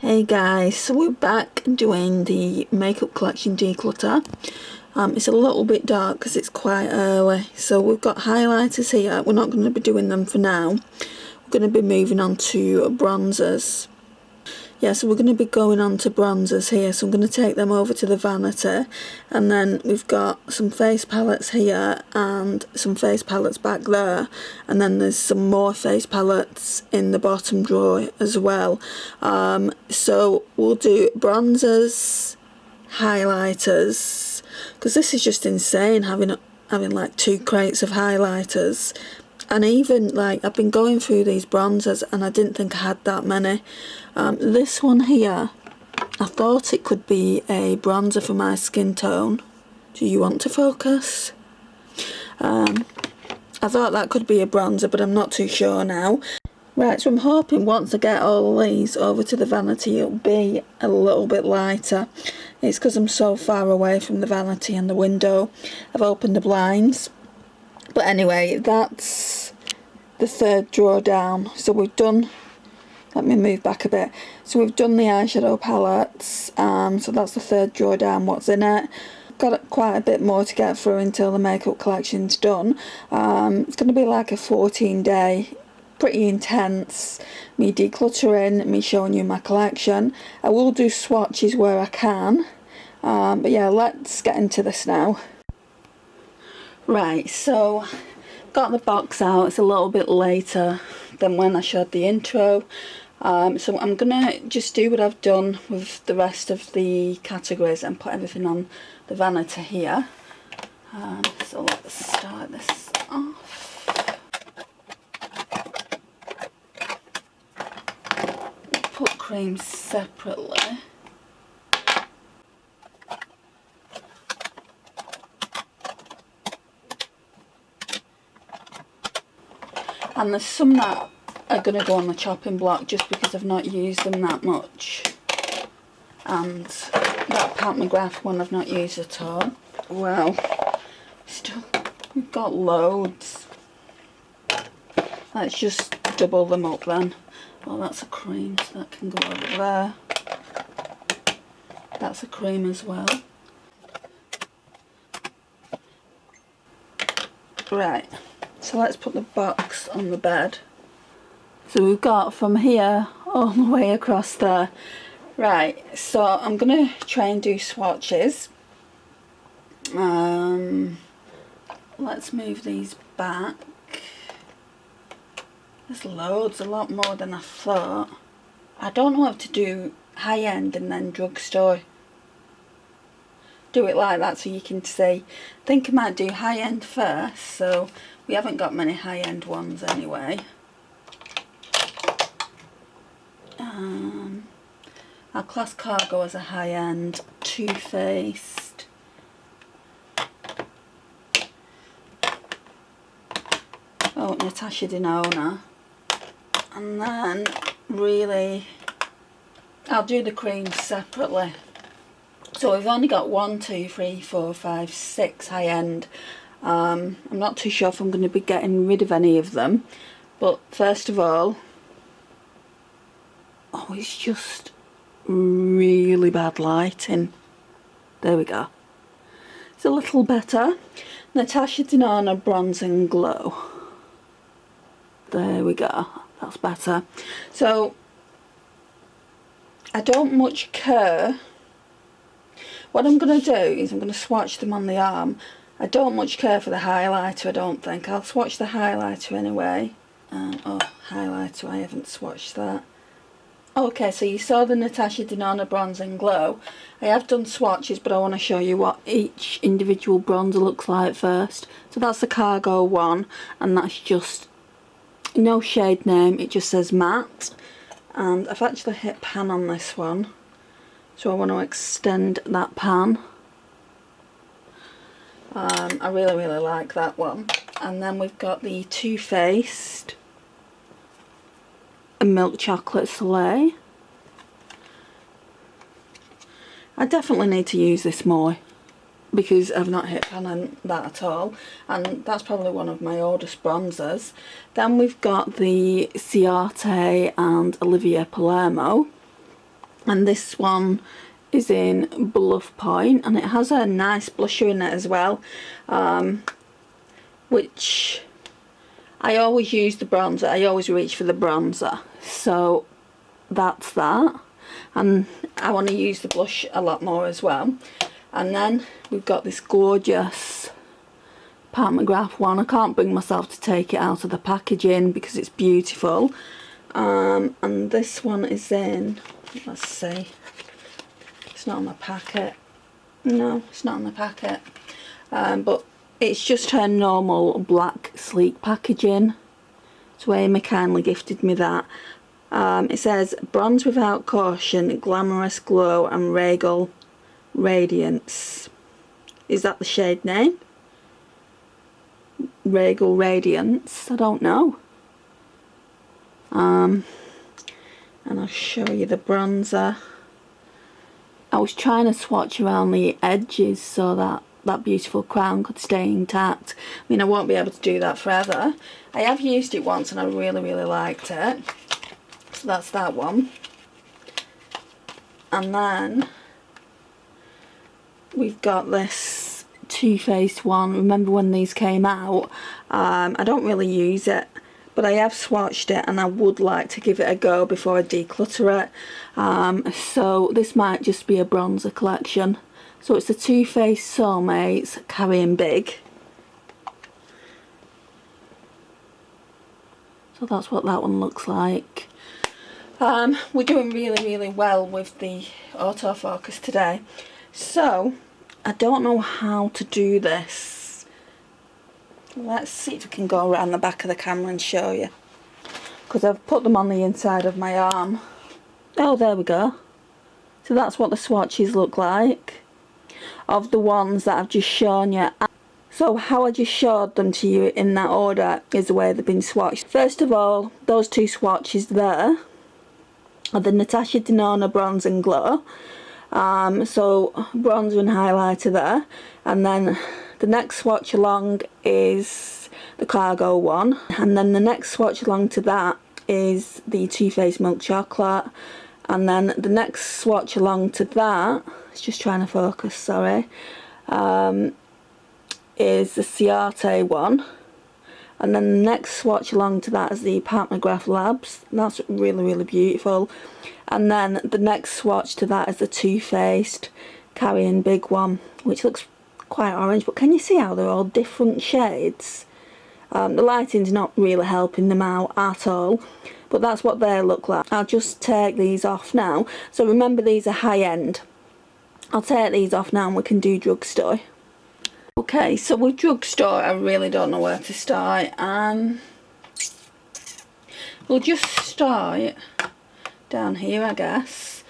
Hey guys, so we're back doing the makeup collection declutter. It's a little bit dark because it's quite early, so we've got highlighters here. We're not going to be doing them for now. We're going to be moving on to bronzers. Yeah, so we're going to be going on to bronzers here, so I'm going to take them over to the vanity, and then we've got some face palettes here and some face palettes back there, and then there's some more face palettes in the bottom drawer as well. So we'll do bronzers, highlighters, because this is just insane having like 2 crates of highlighters. And even like I've been going through these bronzers and I didn't think I had that many. This one here, I thought it could be a bronzer for my skin tone. Do you want to focus? I thought that could be a bronzer, but I'm not too sure now. Right, so I'm hoping once I get all of these over to the vanity it'll be a little bit lighter. It's because I'm so far away from the vanity and the window. I've opened the blinds. But anyway, that's the 3rd drawer down. So we've done, let me move back a bit. So we've done the eyeshadow palettes. So that's the 3rd drawer down, what's in it. Got quite a bit more to get through until the makeup collection's done. It's going to be like a 14-day, pretty intense, me decluttering, me showing you my collection. I will do swatches where I can. But yeah, let's get into this now. Right, so got the box out. It's a little bit later than when I showed the intro. So I'm gonna just do what I've done with the rest of the categories and put everything on the vanity here. So let's start this off. Put creams separately. And there's some that are going to go on the chopping block just because I've not used them that much. And that McGrath one I've not used at all. Well, still, we've got loads. Let's just double them up then. Well, that's a cream, so that can go over there. That's a cream as well. Right. So let's put the box on the bed. So we've got from here all the way across there. Right, so I'm going to try and do swatches. Let's move these back. There's loads, a lot more than I thought. I don't know how to do high-end and then drugstore. Do it like that so you can see. I think I might do high-end first, so we haven't got many high-end ones anyway. I'll class Cargo as a high-end. Too Faced. Oh, Natasha Denona. And then, really, I'll do the creams separately. So we've only got 1, 2, 3, 4, 5, 6 high-end. I'm not too sure if I'm going to be getting rid of any of them. But first of all, oh, it's just really bad lighting. There we go. It's a little better. Natasha Denona Bronze and Glow. There we go. That's better. So, I don't much care. What I'm going to do is I'm going to swatch them on the arm. I don't much care for the highlighter, I don't think. I'll swatch the highlighter anyway. Oh, highlighter, I haven't swatched that. Okay, so you saw the Natasha Denona Bronze and Glow. I have done swatches, but I want to show you what each individual bronzer looks like first. So that's the Cargo one, and that's just no shade name, it just says matte. And I've actually hit pan on this one. So I want to extend that pan. I really, really like that one. And then we've got the Too Faced Milk Chocolate Soleil. I definitely need to use this more because I've not hit pan on that at all, and that's probably one of my oldest bronzers. Then we've got the Ciate and Olivia Palermo. and this one is in Bluff Point, and it has a nice blusher in it as well, which I always use the bronzer. I always reach for the bronzer, so that's that. And I want to use the blush a lot more as well. And then we've got this gorgeous McGrath one. I can't bring myself to take it out of the packaging because it's beautiful. And this one is in, let's see, it's not on the packet. No, it's not on the packet. But it's just her normal black sleek packaging. So Amy kindly gifted me that. It says bronze without caution, glamorous glow and regal radiance. Is that the shade name? Regal Radiance? I don't know. And I'll show you the bronzer. I was trying to swatch around the edges so that that beautiful crown could stay intact. I mean, I won't be able to do that forever. I have used it once and I really liked it. So that's that one. And then we've got this Too Faced one. Remember when these came out? I don't really use it, but I have swatched it and I would like to give it a go before I declutter it. So this might just be a bronzer collection. So it's the Too Faced Soulmates Carrying Big. So that's what that one looks like. We're doing really well with the autofocus today. So I don't know how to do this. Let's see if we can go around the back of the camera and show you. Because I've put them on the inside of my arm. Oh, there we go. So that's what the swatches look like of the ones that I've just shown you. So how I just showed them to you in that order is the way they've been swatched. First of all, those two swatches there are the Natasha Denona Bronze and Glow. So bronzer and highlighter there, and then the next swatch along is the Cargo one, and then the next swatch along to that is the Too Faced Milk Chocolate, and then the next swatch along to that, it's just trying to focus, sorry, is the Ciate one, and then the next swatch along to that is the McGrath Labs. That's really beautiful. And then the next swatch to that is the Too Faced Carrying Big one, which looks quite orange, but can you see how they're all different shades? The lighting's not really helping them out at all, but that's what they look like. I'll just take these off now. So remember, these are high end. I'll take these off now and we can do Drugstore. Okay, so with Drugstore, I really don't know where to start. We'll just start down here, I guess.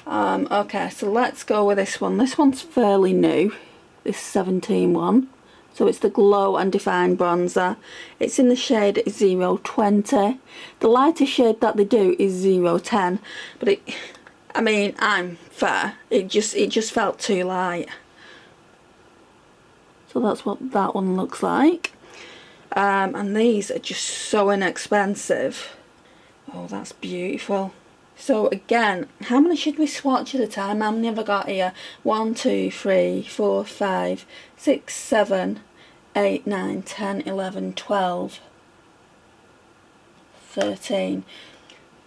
Okay, so let's go with this one. This one's fairly new, this 17 one. So it's the Glow and Define Bronzer. It's in the shade 020. The lightest shade that they do is 010, but I mean, I'm fair. It just felt too light. So that's what that one looks like. And these are just so inexpensive. Oh, that's beautiful. So again, how many should we swatch at a time? How many have I got here? 1, 2, 3, 4, 5, 6, 7, 8, 9, 10, 11, 12, 13.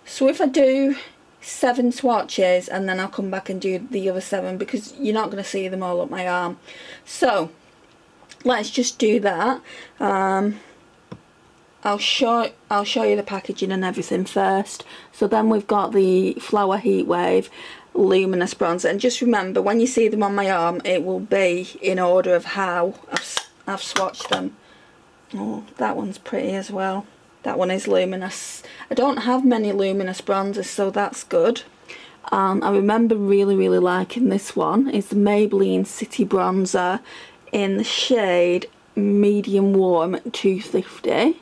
So if I do 7 swatches and then I'll come back and do the other 7, because you're not going to see them all up my arm. So let's just do that. I'll show you the packaging and everything first. So then we've got the Flower Heatwave Luminous Bronzer, and just remember, when you see them on my arm, it will be in order of how I've swatched them. Oh, that one's pretty as well. That one is luminous. I don't have many luminous bronzers, so that's good. I remember really liking this one. It's the Maybeline City Bronzer in the shade Medium Warm 250.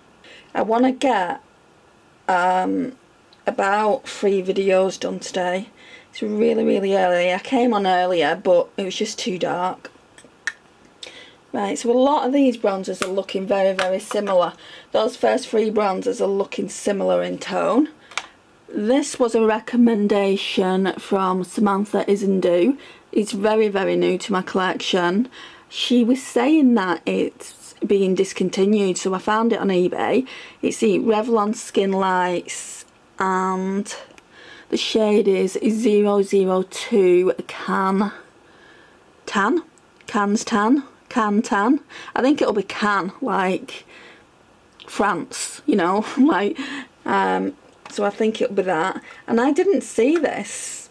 I want to get about 3 videos done today. It's really early. I came on earlier, but it was just too dark. Right, so a lot of these bronzers are looking very similar. Those first 3 bronzers are looking similar in tone. This was a recommendation from Samantha Isendu. It's very, very new to my collection. She was saying that it's being discontinued, so I found it on eBay. It's the Revlon Skin Lights, and the shade is 002 Can Tan. I think it'll be Can, like France, you know, like, so I think it'll be that. And I didn't see this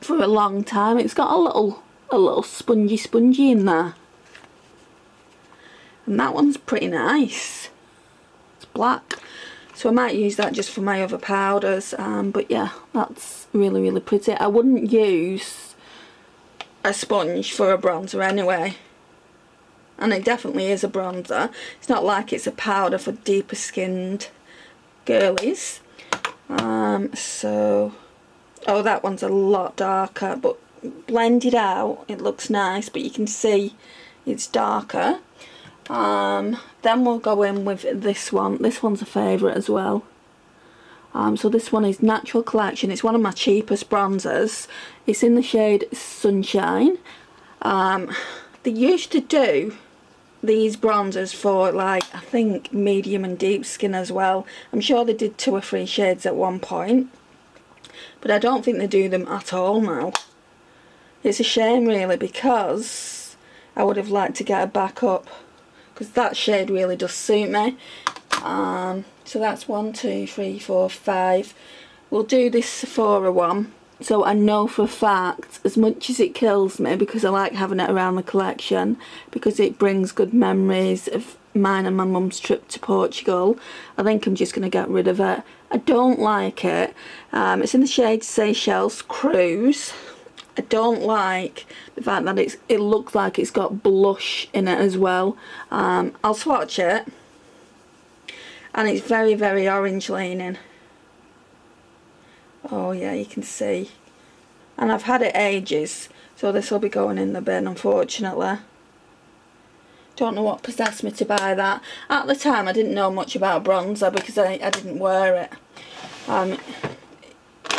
for a long time. It's got a little spongy in there. And that one's pretty nice. It's black. So I might use that just for my other powders. But yeah, that's really, really pretty. I wouldn't use a sponge for a bronzer anyway. And it definitely is a bronzer. It's not like it's a powder for deeper skinned girlies. So, oh, that one's a lot darker, but blended out it looks nice, but you can see it's darker. Then we'll go in with this one. This one's a favourite as well. So this one is Natural Collection. It's one of my cheapest bronzers. It's in the shade Sunshine. They used to do these bronzers for, like, I think medium and deep skin as well. I'm sure they did 2 or 3 shades at one point, but I don't think they do them at all now. It's a shame really, because I would have liked to get a backup, because that shade really does suit me. So that's 1, 2, 3, 4, 5. We'll do this Sephora one. So I know for a fact, as much as it kills me, because I like having it around the collection, because it brings good memories of mine and my mum's trip to Portugal, I think I'm just going to get rid of it. I don't like it. It's in the shade Seychelles Cruise. I don't like the fact that it looks like it's got blush in it as well. I'll swatch it. And it's very, very orange leaning. Oh yeah, you can see. And I've had it ages, so this will be going in the bin, unfortunately. Don't know what possessed me to buy that. At the time I didn't know much about bronzer because I didn't wear it.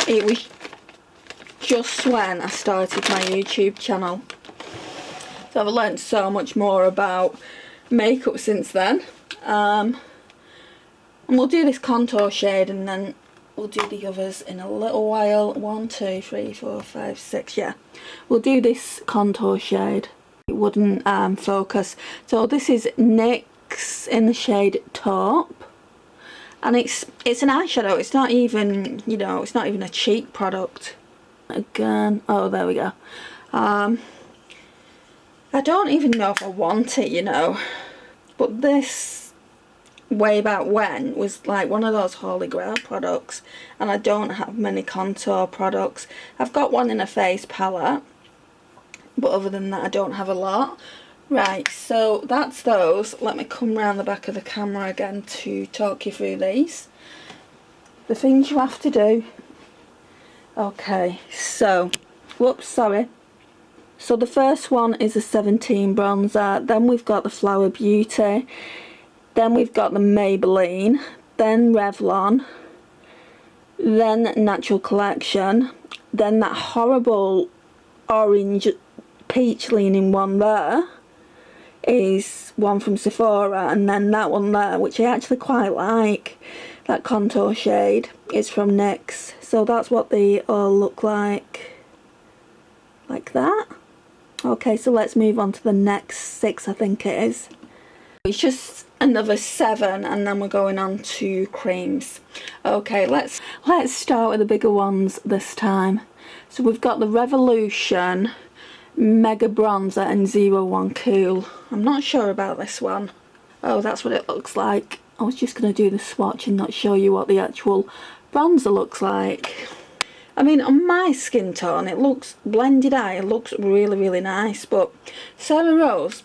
It was just when I started my YouTube channel. So I've learned so much more about makeup since then. And we'll do this contour shade and then we'll do the others in a little while. 1, 2, 3, 4, 5, 6, yeah. We'll do this contour shade. It wouldn't focus. So this is NYX in the shade Taupe. And it's an eyeshadow. It's not even, you know, it's not even a cheap product. Again, oh, there we go. I don't even know if I want it, you know. But this, way back when, was like one of those holy grail products, and I don't have many contour products. I've got one in a face palette, but other than that I don't have a lot. Right, so that's those. Let me come round the back of the camera again to talk you through these. The things you have to do. Okay, so, whoops, sorry. So the first one is a 17 bronzer, then we've got the Flower Beauty, then we've got the Maybeline, then Revlon, then Natural Collection, then that horrible orange peach leaning one there is one from Sephora, and then that one there, which I actually quite like, that contour shade, is from NYX. So that's what they all look like that. Okay, so let's move on to the next 6, I think it is. It's just another 7 and then we're going on to creams. Okay, let's start with the bigger ones this time. So we've got the Revolution Mega Bronzer and 01 Cool. I'm not sure about this one. Oh, that's what it looks like. I was just going to do the swatch and not show you what the actual bronzer looks like. I mean, on my skin tone, it looks blended eye. It looks really, really nice. But Sarah Rose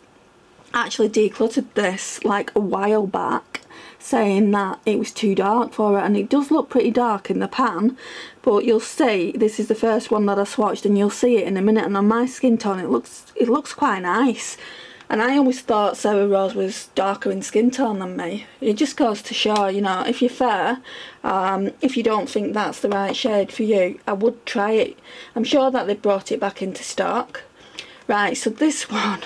actually decluttered this like a while back, saying that it was too dark for it, and it does look pretty dark in the pan, but you'll see this is the first one that I swatched and you'll see it in a minute, and on my skin tone it looks quite nice. And I always thought Sarah Rose was darker in skin tone than me. It just goes to show, you know, if you're fair, if you don't think that's the right shade for you, I would try it. I'm sure that they brought it back into stock. Right, so this one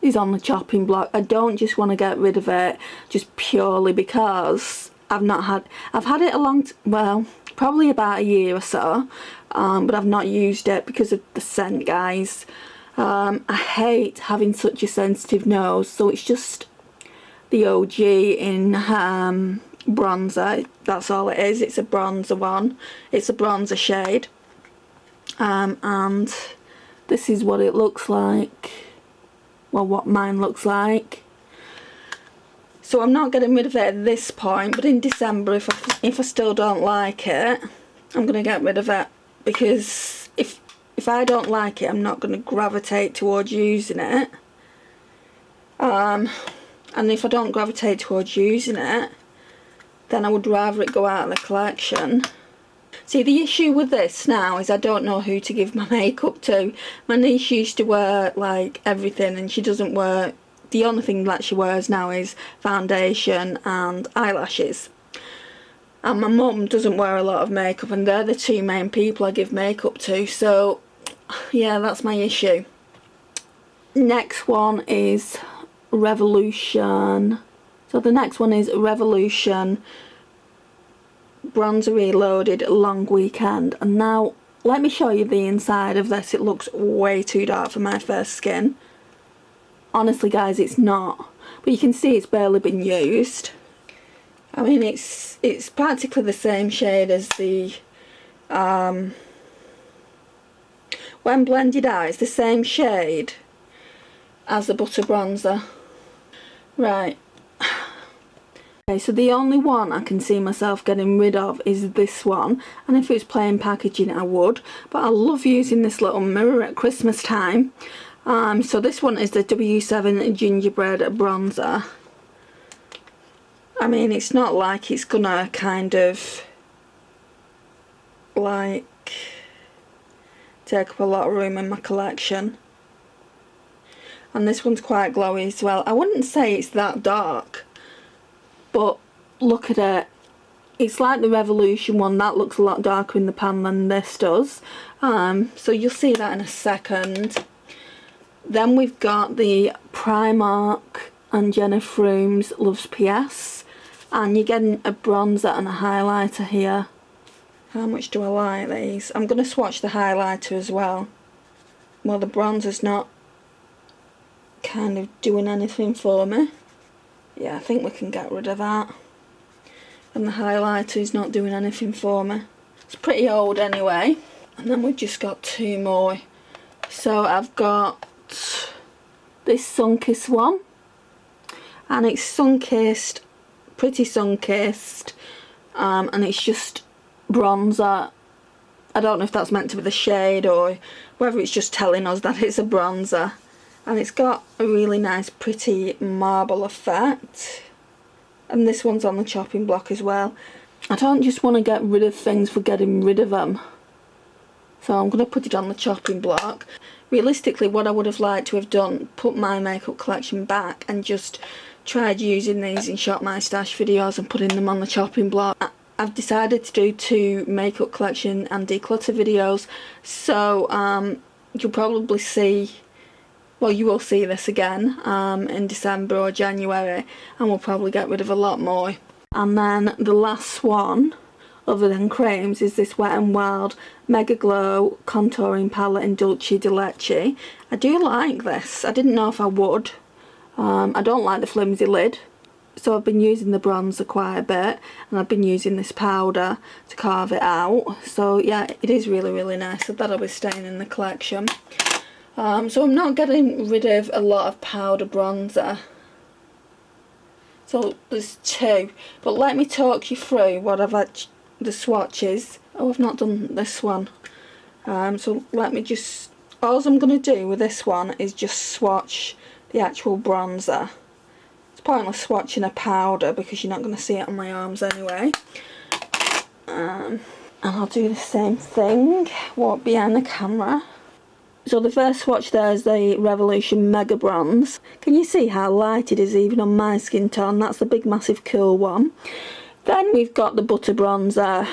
is on the chopping block. I don't just want to get rid of it just purely because I've had it a long, well, probably about a year or so, but I've not used it because of the scent, guys. I hate having such a sensitive nose, so it's just the OG in bronzer. That's all it is. It's a bronzer one. It's a bronzer shade, and this is what it looks like. Well, what mine looks like. So I'm not getting rid of it at this point, but in December, if I still don't like it, I'm gonna get rid of it, because if I don't like it, I'm not going to gravitate towards using it. And if I don't gravitate towards using it, then I would rather it go out of the collection. See, the issue with this now is I don't know who to give my makeup to. My niece used to wear like everything, and she doesn't wear, the only thing that she wears now is foundation and eyelashes. And my mum doesn't wear a lot of makeup, and they're the two main people I give makeup to, so yeah, that's my issue. Next one is Revolution. So the next one is Revolution Bronzer Reloaded Long Weekend. And now let me show you the inside of this. It looks way too dark for my fair skin. Honestly, guys, it's not. But you can see it's barely been used. I mean, it's practically the same shade as the when blended out, it's the same shade as the butter bronzer. Right. Okay, so the only one I can see myself getting rid of is this one, and if it was plain packaging I would, but I love using this little mirror at Christmas time. So this one is the W7 Gingerbread Bronzer. I mean, it's not like it's gonna kind of like take up a lot of room in my collection. And this one's quite glowy as well. I wouldn't say it's that dark, but look at it. It's like the Revolution one. That looks a lot darker in the pan than this does. So you'll see that in a second. Then we've got the Primark and Jena Frumes Loves PS, and you're getting a bronzer and a highlighter here. How much do I like these? I'm going to swatch the highlighter as well. Well, the bronzer's not kind of doing anything for me. Yeah, I think we can get rid of that. And the highlighter is not doing anything for me. It's pretty old anyway. And then we've just got two more. So I've got this Sunkissed one. And it's Sunkissed, pretty Sunkissed. And it's just bronzer. I don't know if that's meant to be the shade or whether it's just telling us that it's a bronzer. And it's got a really nice pretty marble effect. And this one's on the chopping block as well. I don't just want to get rid of things for getting rid of them. So I'm going to put it on the chopping block. Realistically, what I would have liked to have done, put my makeup collection back and just tried using these in Shop My Stash videos and putting them on the chopping block. I've decided to do 2 makeup collection and declutter videos, so you'll probably see, well, you will see this again in December or January, and we'll probably get rid of a lot more. And then the last one, other than creams, is this Wet n Wild Mega Glow Contouring Palette in Dulce de Leche. I do like this. I didn't know if I would. I don't like the flimsy lid. So I've been using the bronzer quite a bit, and I've been using this powder to carve it out. So yeah, it is really, really nice. So that'll be staying in the collection. So I'm not getting rid of a lot of powder bronzer. So there's 2. But let me talk you through what I've had, the swatches. Oh, I've not done this one. So let me just, all I'm going to do with this one is just swatch the actual bronzer. Pointless swatching a powder because you're not going to see it on my arms anyway. And I'll do the same thing, walk behind the camera. So the first swatch there is the Revolution Mega Bronze. Can you see how light it is even on my skin tone? That's the big massive cool one. Then we've got the Butter Bronzer.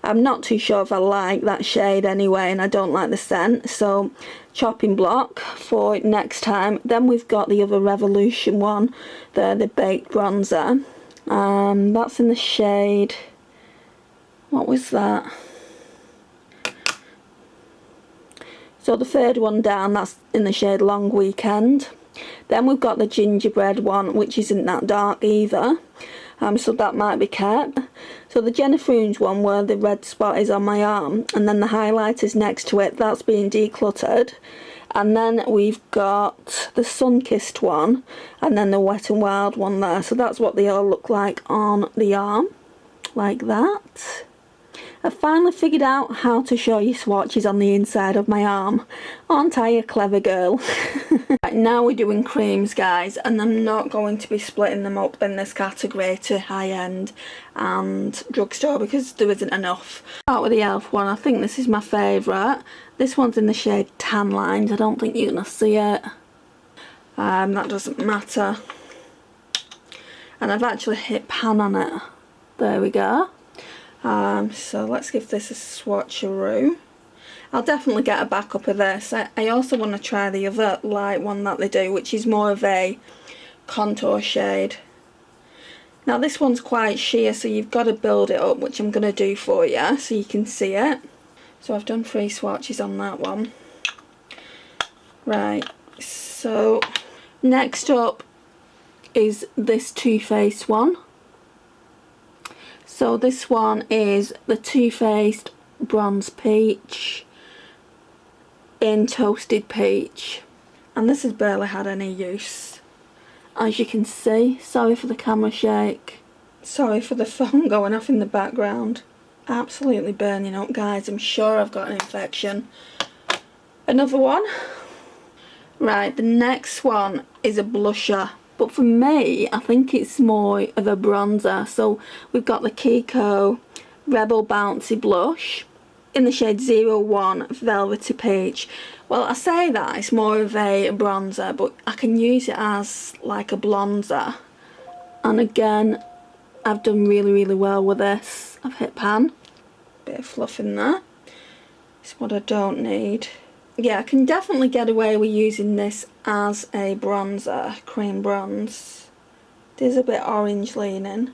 I'm not too sure if I like that shade anyway, and I don't like the scent, so chopping block for next time. Then we've got the other Revolution one, the Baked Bronzer. That's in the shade, what was that? So the third one down, that's in the shade Long Weekend. Then we've got the Gingerbread one, which isn't that dark either. So that might be kept. So the Jena Frumes one, where the red spot is on my arm, and then the highlighters next to it, that's being decluttered. And then we've got the Sunkissed one, and then the Wet n Wild one there. So that's what they all look like on the arm, like that. I finally figured out how to show you swatches on the inside of my arm. Aren't I a clever girl? Right, now we're doing creams, guys, and I'm not going to be splitting them up in this category to high-end and drugstore because there isn't enough. Start with the e.l.f. one. I think this is my favourite. This one's in the shade Tan Lines. I don't think you're going to see it. That doesn't matter. And I've actually hit pan on it. There we go. So let's give this a swatcheroo. I'll definitely get a backup of this. I also want to try the other light one that they do, which is more of a contour shade. Now this one's quite sheer, so you've got to build it up, which I'm going to do for you so you can see it. So I've done 3 swatches on that one. Right, so next up is this Too Faced one. So this one is the Too Faced Bronze Peach in Toasted Peach, and this has barely had any use, as you can see. Sorry for the camera shake, sorry for the phone going off in the background. Absolutely burning up, guys. I'm sure I've got an infection. Another one. Right, the next one is a blusher. But for me, I think it's more of a bronzer. So we've got the Kiko Rebel Bouncy Blush in the shade 01 Velvety Peach. Well, I say that it's more of a bronzer, but I can use it as like a blonzer. And again, I've done really well with this. I've hit pan. Bit of fluff in there. It's what I don't need. Yeah, I can definitely get away with using this as a bronzer, cream bronze. It is a bit orange leaning.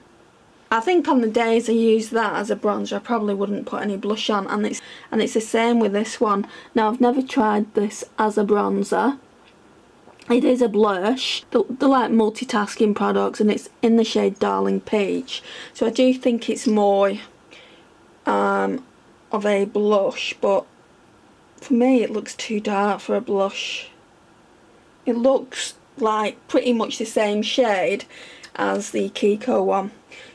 I think on the days I use that as a bronzer, I probably wouldn't put any blush on, and it's the same with this one. Now, I've never tried this as a bronzer. It is a blush. They're like multitasking products, and it's in the shade Darling Peach. So I do think it's more of a blush, but for me it looks too dark for a blush. It looks like pretty much the same shade as the Kiko one.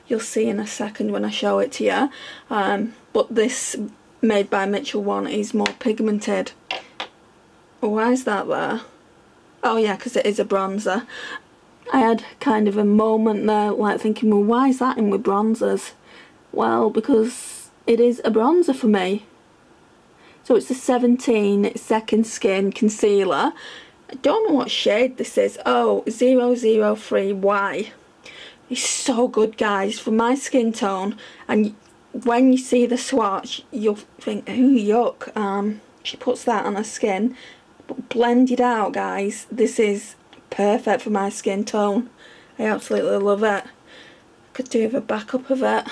You'll see in a second when I show it to you. But this Made by Mitchell one is more pigmented. Why is that there? Oh yeah, because it is a bronzer. I had kind of a moment there like thinking, well, why is that in with bronzers? Well, because it is a bronzer for me. So it's the 17 Second Skin Concealer. I don't know what shade this is. Oh, 003Y. It's so good, guys, for my skin tone. And when you see the swatch, you'll think, ooh, yuck. She puts that on her skin. But blended out, guys, this is perfect for my skin tone. I absolutely love it. Could do with a backup of it.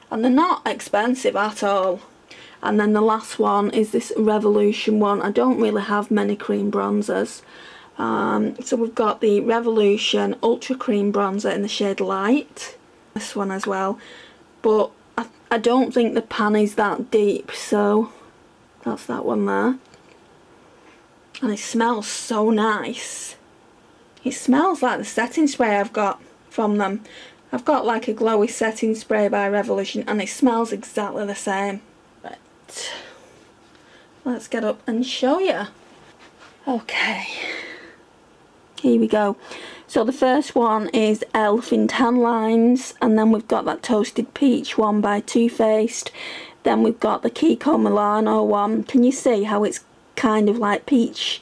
And they're not expensive at all. And then the last one is this Revolution one. I don't really have many cream bronzers. So we've got the Revolution Ultra Cream Bronzer in the shade Light. This one as well. But I don't think the pan is that deep, so that's that one there. And it smells so nice. It smells like the setting spray I've got from them. I've got like a glowy setting spray by Revolution, and it smells exactly the same. Right, let's get up and show you. Okay, here we go. So the first one is e.l.f. in Tan Lines, and then we've got that Toasted Peach one by Too Faced. Then we've got the Kiko Milano one. Can you see how it's kind of like peachy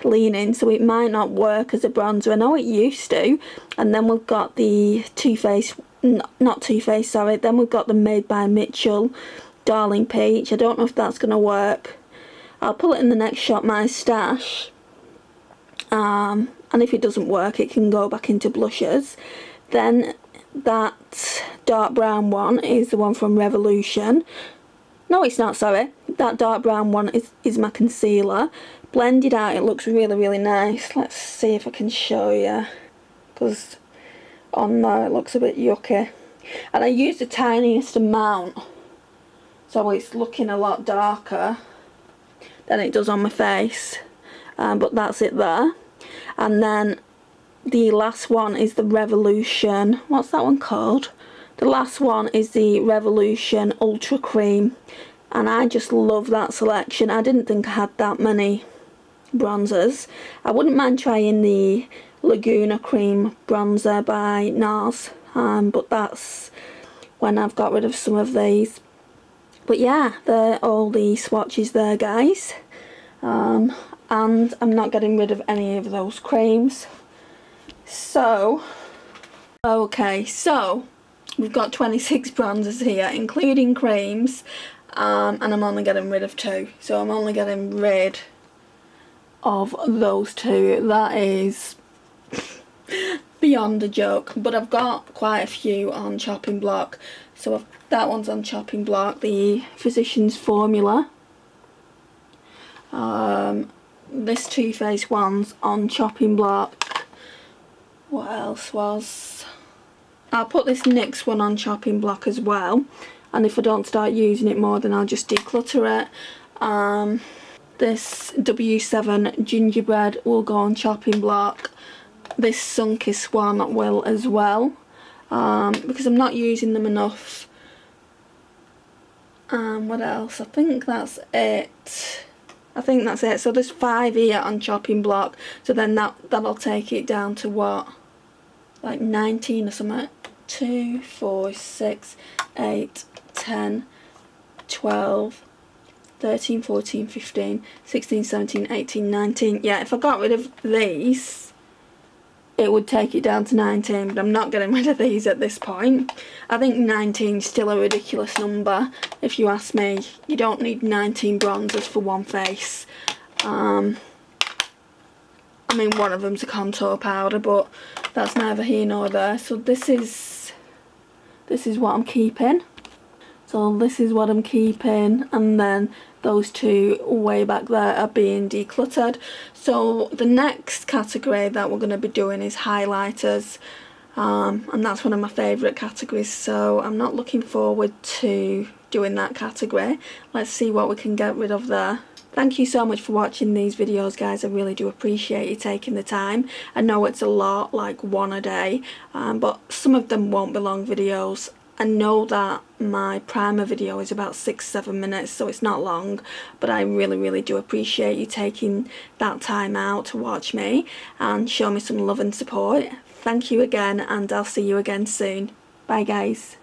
leaning, so it might not work as a bronzer. I know it used to. And then we've got the Too Faced, not Too Faced, sorry. Then we've got the Made by Mitchell Darling Peach. I don't know if that's going to work. I'll put it in the next shot, my stash. And if it doesn't work, it can go back into blushes. Then that dark brown one is the one from Revolution. No, it's not, sorry. That dark brown one is my concealer. Blended out, it looks really, really nice. Let's see if I can show you. Because on there it looks a bit yucky. And I used the tiniest amount, so it's looking a lot darker than it does on my face. But that's it there. And then the last one is the Revolution. What's that one called? The last one is the Revolution Ultra Cream. And I just love that selection. I didn't think I had that many bronzers. I wouldn't mind trying the Laguna Cream bronzer by NARS. But that's when I've got rid of some of these. But yeah, they're all the swatches there, guys. And I'm not getting rid of any of those creams. So, okay, so we've got 26 bronzers here, including creams, and I'm only getting rid of 2. So I'm only getting rid of those 2. That is beyond a joke. But I've got quite a few on chopping block. So that one's on chopping block, the Physicians Formula. This Too Faced one's on chopping block. What else was? I'll put this NYX one on chopping block as well. And if I don't start using it more, then I'll just declutter it. This W7 Gingerbread will go on chopping block. This Sunkissed one will as well. Because I'm not using them enough. What else? I think that's it. So there's 5 here on chopping block. So then that'll take it down to what? Like 19 or something. 2, 4, 6, 8, 10, 12, 13, 14, 15, 16, 17, 18, 19. Yeah, if I got rid of these, it would take it down to 19, but I'm not getting rid of these at this point. I think 19 is still a ridiculous number, if you ask me. You don't need 19 bronzers for one face. I mean, one of them's a contour powder, but that's neither here nor there. So this is what I'm keeping. So this is what I'm keeping, and then those 2 way back there are being decluttered. So the next category that we're going to be doing is highlighters, and that's one of my favourite categories, so I'm not looking forward to doing that category. Let's see what we can get rid of there. Thank you so much for watching these videos, guys. I really do appreciate you taking the time. I know it's a lot, like 1 a day, but some of them won't be long videos. I know that my primer video is about 6-7 minutes, so it's not long, but I really, really do appreciate you taking that time out to watch me and show me some love and support. Thank you again, and I'll see you again soon. Bye, guys.